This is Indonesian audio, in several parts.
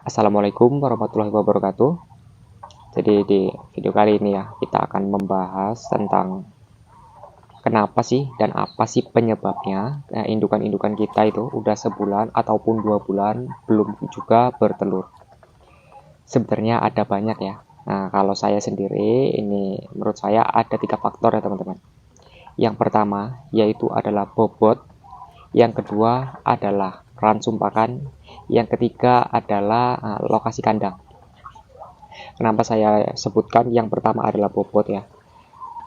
Assalamualaikum warahmatullahi wabarakatuh. Jadi di video kali ini ya kita akan membahas tentang kenapa sih dan apa sih penyebabnya indukan-indukan kita itu udah sebulan ataupun 2 bulan belum juga bertelur. Sebenarnya ada banyak ya. Nah, kalau saya sendiri ini menurut saya ada 3 faktor ya teman-teman. Yang pertama yaitu adalah bobot, yang kedua adalah ransum pakan, yang ketiga adalah lokasi kandang. Kenapa saya sebutkan yang pertama adalah bobot ya?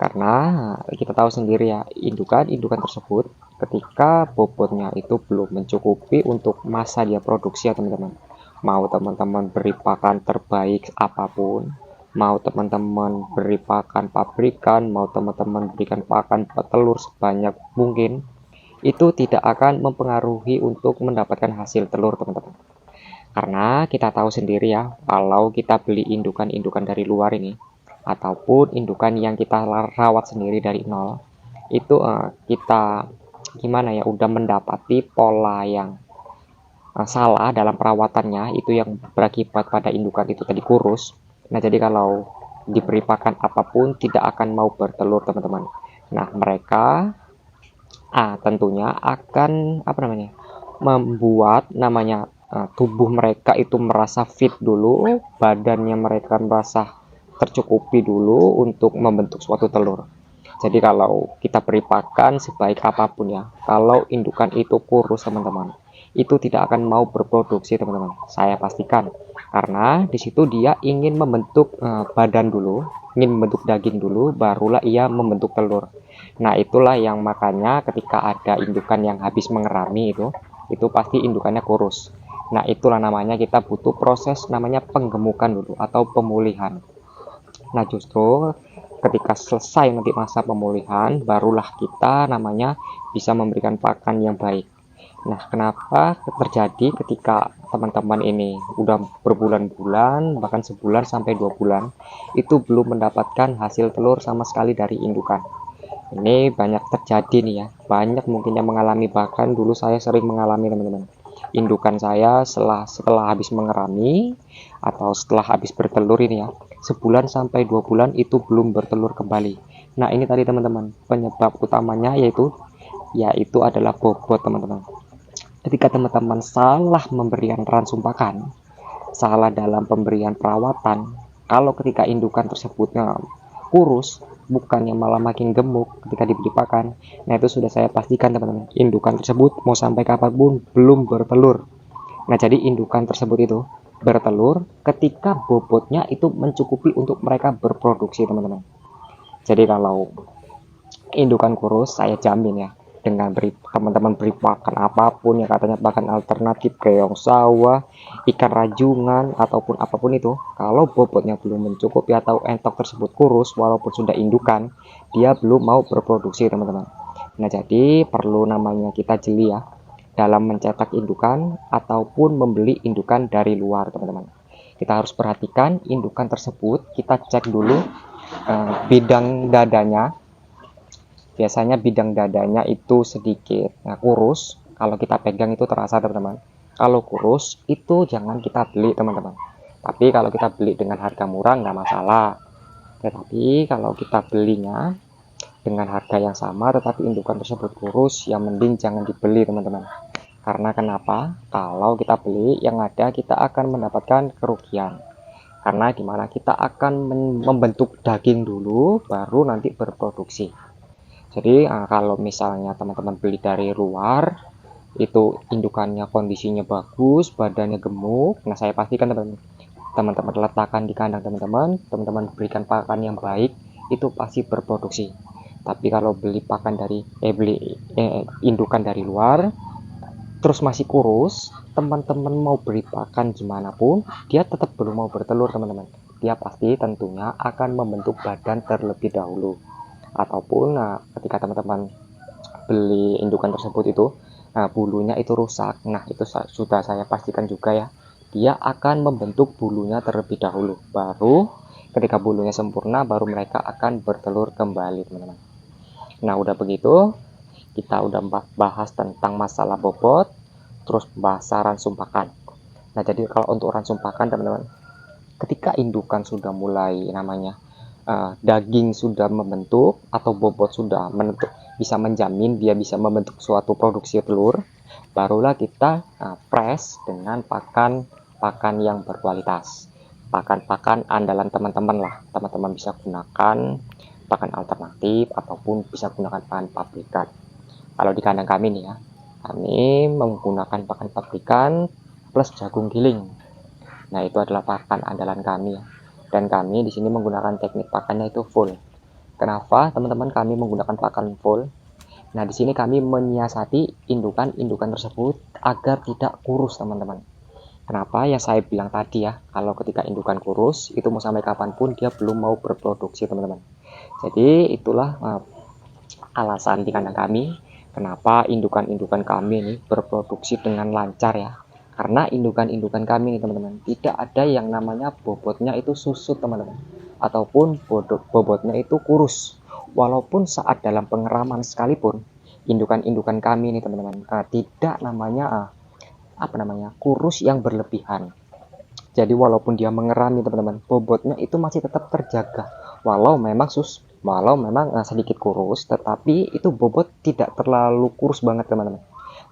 Karena kita tahu sendiri ya, indukan-indukan tersebut ketika bobotnya itu belum mencukupi untuk masa dia produksi ya teman-teman. Mau teman-teman beri pakan terbaik apapun, mau teman-teman beri pakan pabrikan, mau teman-teman berikan pakan petelur sebanyak mungkin, itu tidak akan mempengaruhi untuk mendapatkan hasil telur teman-teman. Karena kita tahu sendiri ya, kalau kita beli indukan-indukan dari luar ini, ataupun indukan yang kita rawat sendiri dari nol, itu kita gimana ya, udah mendapati pola yang salah dalam perawatannya, itu yang berakibat pada indukan itu tadi kurus. Nah, jadi kalau diberi pakan apapun tidak akan mau bertelur teman-teman. Nah, mereka tentunya akan membuat tubuh mereka itu merasa fit dulu, badannya mereka merasa tercukupi dulu untuk membentuk suatu telur. Jadi kalau kita beri pakan sebaik apapun ya, kalau indukan itu kurus teman-teman, itu tidak akan mau berproduksi teman-teman. Saya pastikan, karena di situ dia ingin membentuk badan dulu, ingin membentuk daging dulu, barulah ia membentuk telur. Nah, itulah yang makanya ketika ada indukan yang habis mengerami itu pasti indukannya kurus. Nah, itulah namanya kita butuh proses namanya penggemukan dulu atau pemulihan. Nah, justru ketika selesai nanti masa pemulihan, barulah kita namanya bisa memberikan pakan yang baik. Nah, kenapa terjadi ketika teman-teman ini udah berbulan-bulan, bahkan sebulan sampai 2 bulan, itu belum mendapatkan hasil telur sama sekali dari indukan. Ini banyak terjadi nih ya, banyak mungkin yang mengalami, bahkan dulu saya sering mengalami teman-teman. Indukan saya setelah habis mengerami atau setelah habis bertelur ini ya, sebulan sampai 2 bulan itu belum bertelur kembali. Nah, ini tadi teman-teman, penyebab utamanya yaitu adalah bobot teman-teman. Ketika teman-teman salah memberikan ransum pakan, salah dalam pemberian perawatan, kalau ketika indukan tersebutnya kurus, bukannya malah makin gemuk ketika diberi pakan, nah itu sudah saya pastikan teman-teman, indukan tersebut mau sampai kapanpun belum bertelur. Nah, jadi indukan tersebut itu bertelur ketika bobotnya itu mencukupi untuk mereka berproduksi teman-teman. Jadi kalau indukan kurus, saya jamin ya, dengan teman-teman beri pakan apapun ya, katanya pakan alternatif keong sawah, ikan rajungan ataupun apapun itu, kalau bobotnya belum mencukupi atau entok tersebut kurus walaupun sudah indukan, dia belum mau berproduksi teman-teman. Nah, jadi perlu namanya kita jeli ya dalam mencetak indukan ataupun membeli indukan dari luar teman-teman. Kita harus perhatikan indukan tersebut, kita cek dulu bidang dadanya. Biasanya bidang dadanya itu sedikit kurus, kalau kita pegang itu terasa teman-teman. Kalau kurus itu jangan kita beli teman-teman, tapi kalau kita beli dengan harga murah nggak masalah. Tetapi kalau kita belinya dengan harga yang sama tetapi indukan tersebut kurus, yang mending jangan dibeli teman-teman. Karena kenapa? Kalau kita beli, yang ada kita akan mendapatkan kerugian. Karena dimana kita akan membentuk daging dulu, baru nanti berproduksi. Jadi kalau misalnya teman-teman beli dari luar, itu indukannya kondisinya bagus, badannya gemuk, nah saya pastikan teman-teman letakkan di kandang teman-teman berikan pakan yang baik, itu pasti berproduksi. Tapi kalau beli pakan dari indukan dari luar, terus masih kurus, teman-teman mau beri pakan gimana pun, dia tetap belum mau bertelur teman-teman. Dia pasti tentunya akan membentuk badan terlebih dahulu. Ataupun ketika teman-teman beli indukan tersebut itu bulunya itu rusak, nah itu sudah saya pastikan juga ya, dia akan membentuk bulunya terlebih dahulu, baru ketika bulunya sempurna baru mereka akan bertelur kembali teman-teman. Nah, udah begitu kita udah bahas tentang masalah bobot, terus bahas ransum pakan. Nah, jadi kalau untuk ransum pakan teman-teman, ketika indukan sudah mulai namanya daging sudah membentuk atau bobot sudah menentuk, bisa menjamin dia bisa membentuk suatu produksi telur, barulah kita press dengan pakan yang berkualitas, pakan-pakan andalan teman-teman lah. Teman-teman bisa gunakan pakan alternatif ataupun bisa gunakan pakan pabrikan. Kalau di kandang kami nih ya, kami menggunakan pakan pabrikan plus jagung giling. Nah, itu adalah pakan andalan kami ya. Dan kami di sini menggunakan teknik pakannya itu full. Kenapa teman-teman kami menggunakan pakan full? Nah, di sini kami menyiasati indukan-indukan tersebut agar tidak kurus, teman-teman. Kenapa? Ya saya bilang tadi ya, kalau ketika indukan kurus, itu mau sampai kapanpun dia belum mau berproduksi, teman-teman. Jadi itulah alasan di kandang kami, kenapa indukan-indukan kami ini berproduksi dengan lancar ya. Karena indukan-indukan kami nih teman-teman, tidak ada yang namanya bobotnya itu susut teman-teman, ataupun bobotnya itu kurus. Walaupun saat dalam pengeraman sekalipun, indukan-indukan kami nih teman-teman, tidak namanya kurus yang berlebihan. Jadi walaupun dia mengerami teman-teman, bobotnya itu masih tetap terjaga. Walau memang sedikit kurus, tetapi itu bobot tidak terlalu kurus banget teman-teman.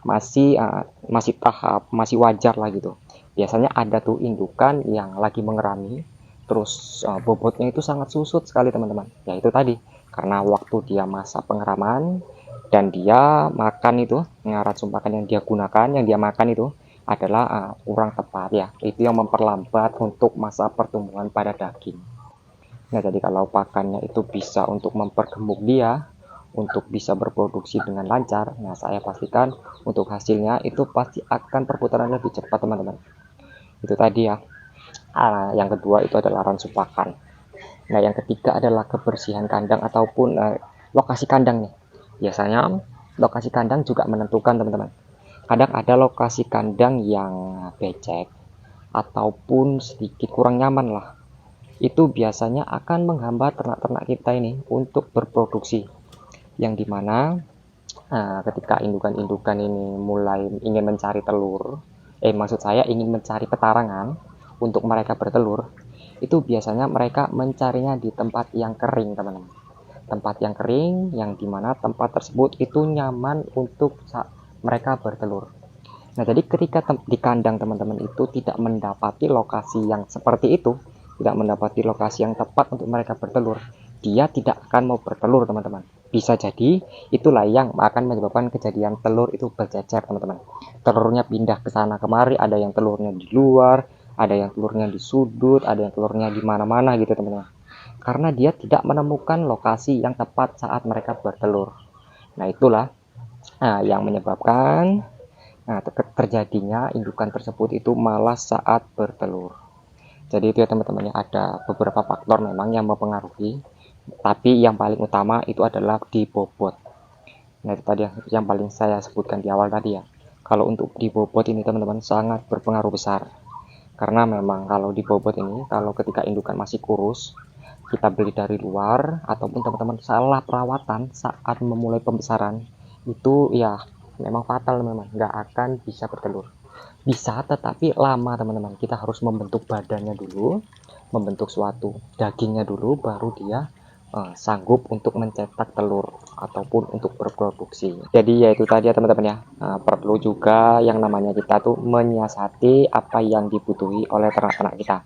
Masih tahap, masih wajar lah gitu. Biasanya ada tuh indukan yang lagi mengerami, terus bobotnya itu sangat susut sekali teman-teman. Ya itu tadi, karena waktu dia masa pengeraman dan dia makan itu, ngarat sumpakan yang dia gunakan, yang dia makan itu adalah kurang tepat ya. Itu yang memperlambat untuk masa pertumbuhan pada daging. Nah, jadi kalau pakannya itu bisa untuk mempergemuk dia, untuk bisa berproduksi dengan lancar, nah saya pastikan untuk hasilnya itu pasti akan perputaran lebih cepat teman-teman. Itu tadi ya. Yang kedua itu adalah ransum pakan. Nah, yang ketiga adalah kebersihan kandang ataupun lokasi kandang nih. Biasanya lokasi kandang juga menentukan teman-teman. Kadang ada lokasi kandang yang becek ataupun sedikit kurang nyaman lah. Itu biasanya akan menghambat ternak-ternak kita ini untuk berproduksi. Yang dimana ketika indukan-indukan ini mulai ingin mencari telur, maksud saya ingin mencari petarangan untuk mereka bertelur, itu biasanya mereka mencarinya di tempat yang kering teman-teman. Tempat yang kering yang dimana tempat tersebut itu nyaman untuk mereka bertelur. Nah, jadi ketika di kandang teman-teman itu tidak mendapati lokasi yang seperti itu, tidak mendapati lokasi yang tepat untuk mereka bertelur, dia tidak akan mau bertelur teman-teman. Bisa jadi itulah yang akan menyebabkan kejadian telur itu bercecer teman-teman. Telurnya pindah ke sana kemari, ada yang telurnya di luar, ada yang telurnya di sudut, ada yang telurnya di mana-mana gitu teman-teman. Karena dia tidak menemukan lokasi yang tepat saat mereka bertelur. Nah, itulah yang menyebabkan terjadinya indukan tersebut itu malas saat bertelur. Jadi itu ya teman-teman ya, ada beberapa faktor memang yang mempengaruhi, tapi yang paling utama itu adalah di bobot. Nah, itu tadi yang paling saya sebutkan di awal tadi ya. Kalau untuk di bobot ini teman-teman sangat berpengaruh besar. Karena memang kalau di bobot ini, kalau ketika indukan masih kurus, kita beli dari luar ataupun teman-teman salah perawatan saat memulai pembesaran, itu ya memang fatal memang, nggak akan bisa bertelur. Bisa, tetapi lama teman-teman. Kita harus membentuk badannya dulu, membentuk suatu dagingnya dulu, baru dia sanggup untuk mencetak telur ataupun untuk berproduksi. Jadi ya itu tadi ya teman-teman ya, perlu juga yang namanya kita tuh menyiasati apa yang dibutuhi oleh ternak-ternak kita.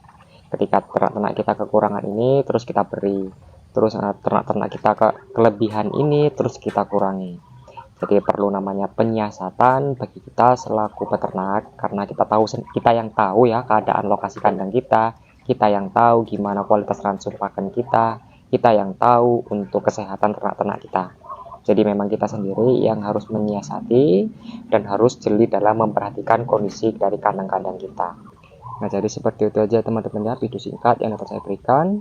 Ketika ternak-ternak kita kekurangan ini, terus kita beri. Terus ternak-ternak kita kelebihan ini, terus kita kurangi. Jadi perlu namanya penyiasatan bagi kita selaku peternak, karena kita yang tahu ya keadaan lokasi kandang kita yang tahu gimana kualitas ransum pakan kita yang tahu untuk kesehatan ternak-ternak kita. Jadi memang kita sendiri yang harus menyiasati dan harus jeli dalam memperhatikan kondisi dari kandang-kandang kita. Nah, jadi seperti itu aja teman-teman ya, video singkat yang dapat saya berikan.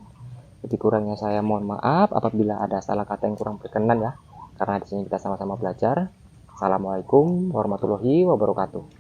Jadi kurangnya saya mohon maaf apabila ada salah kata yang kurang berkenan ya. Karena di sini kita sama-sama belajar. Assalamualaikum warahmatullahi wabarakatuh.